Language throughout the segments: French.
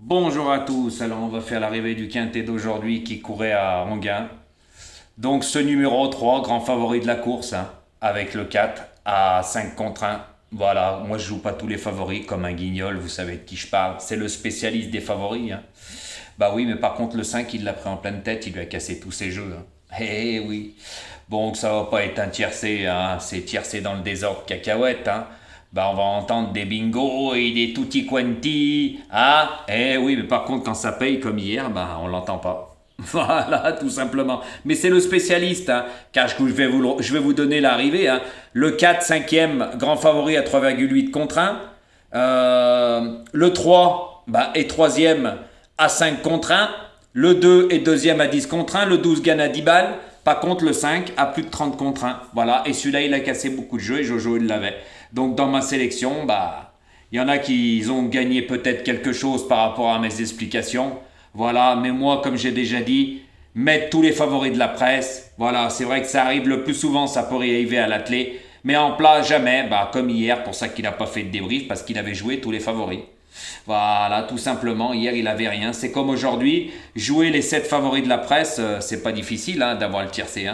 Bonjour à tous, alors on va faire l'arrivée du quintet d'aujourd'hui qui courait à Anguin. Donc ce numéro 3, grand favori de la course, avec le 4 à 5 contre 1. Voilà, moi je joue pas tous les favoris comme un guignol, vous savez de qui je parle. C'est le spécialiste des favoris. Bah oui, mais par contre le 5 il l'a pris en pleine tête, il lui a cassé tous ses jeux. Eh oui. Bon, ça va pas être un tiercé, c'est tiercé dans le désordre cacahuète. Bah on va entendre des bingos et des tutti quanti. Eh oui, mais par contre quand ça paye comme hier, bah on l'entend pas. Voilà, tout simplement. Mais c'est le spécialiste, car je vais vous donner l'arrivée. Le 4, 5e, grand favori à 3,8 contre 1. Le 3 est 3e à 5 contre 1. Le 2 est 2e à 10 contre 1. Le 12 gagne à 10 balles. Par contre, le 5 a plus de 30 contre 1. Voilà, et celui-là, il a cassé beaucoup de jeux et Jojo, il l'avait. Donc, dans ma sélection, il y en a qui ont gagné peut-être quelque chose par rapport à mes explications. Voilà, mais moi, comme j'ai déjà dit, mettre tous les favoris de la presse. Voilà, c'est vrai que ça arrive le plus souvent, ça peut arriver à l'athlé. Mais en plat, jamais, comme hier, pour ça qu'il n'a pas fait de débrief, parce qu'il avait joué tous les favoris. Voilà, tout simplement, hier il avait rien. C'est comme aujourd'hui, jouer les 7 favoris de la presse, c'est pas difficile d'avoir le tiercé.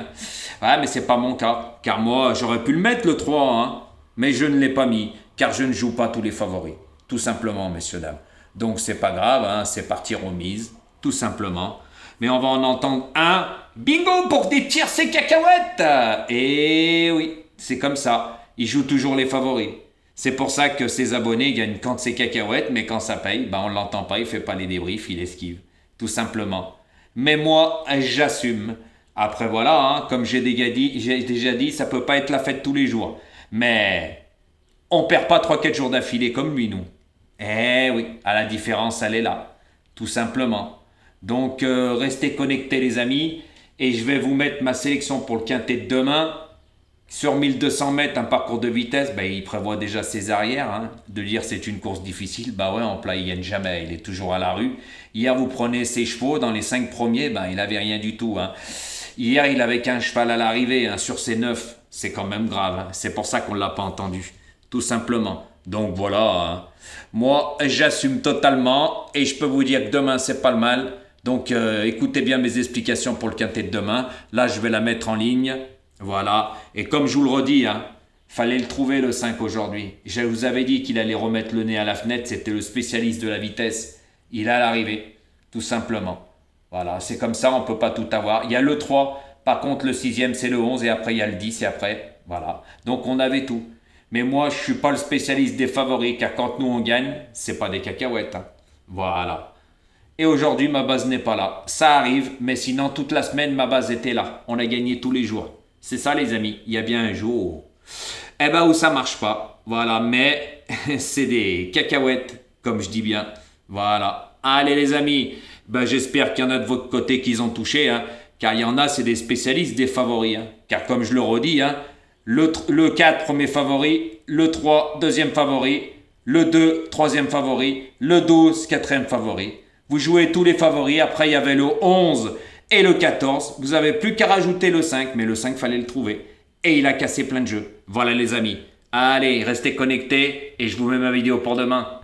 Ouais, mais c'est pas mon cas, car moi j'aurais pu le mettre le 3, mais je ne l'ai pas mis, car je ne joue pas tous les favoris. Tout simplement, messieurs, dames. Donc c'est pas grave, c'est parti remise, tout simplement. Mais on va en entendre un. Bingo pour des tiercés cacahuètes. Et oui, c'est comme ça. Il joue toujours les favoris. C'est pour ça que ses abonnés gagnent quand c'est cacahuètes, mais quand ça paye, on l'entend pas, il fait pas les débriefs, il esquive. Tout simplement. Mais moi, j'assume. Après voilà, comme j'ai déjà dit, ça peut pas être la fête tous les jours. Mais on perd pas 3-4 jours d'affilée comme lui, nous. Eh oui, à la différence, elle est là. Tout simplement. Donc, restez connectés, les amis. Et je vais vous mettre ma sélection pour le quintet de demain. Sur 1200 mètres, un parcours de vitesse, il prévoit déjà ses arrières. De dire c'est une course difficile, ouais, en plat, il gagne jamais. Il est toujours à la rue. Hier, vous prenez ses chevaux. Dans les 5 premiers, il n'avait rien du tout. Hier, il avait qu'un cheval à l'arrivée. Sur ses 9, c'est quand même grave. C'est pour ça qu'on ne l'a pas entendu. Tout simplement. Donc voilà. Moi, j'assume totalement. Et je peux vous dire que demain, c'est pas le mal. Donc écoutez bien mes explications pour le quintet de demain. Là, je vais la mettre en ligne. Voilà. Et comme je vous le redis, fallait le trouver le 5 aujourd'hui. Je vous avais dit qu'il allait remettre le nez à la fenêtre. C'était le spécialiste de la vitesse. Il est à l'arrivée. Tout simplement. Voilà. C'est comme ça, on ne peut pas tout avoir. Il y a le 3. Par contre, le 6e, c'est le 11. Et après, il y a le 10. Et après, voilà. Donc, on avait tout. Mais moi, je ne suis pas le spécialiste des favoris. Car quand nous, on gagne, c'est pas des cacahuètes. Voilà. Et aujourd'hui, ma base n'est pas là. Ça arrive. Mais sinon, toute la semaine, ma base était là. On a gagné tous les jours. C'est ça, les amis. Il y a bien un jour où ça marche pas. Voilà, mais c'est des cacahuètes, comme je dis bien. Voilà. Allez, les amis. J'espère qu'il y en a de votre côté qui ont touché. Car il y en a, c'est des spécialistes des favoris. Car comme je le redis, le 4, premier favori. Le 3, deuxième favori. Le 2, troisième favori. Le 12, quatrième favori. Vous jouez tous les favoris. Après, il y avait le 11 et le 14, vous n'avez plus qu'à rajouter le 5, mais le 5, fallait le trouver. Et il a cassé plein de jeux. Voilà les amis. Allez, restez connectés et je vous mets ma vidéo pour demain.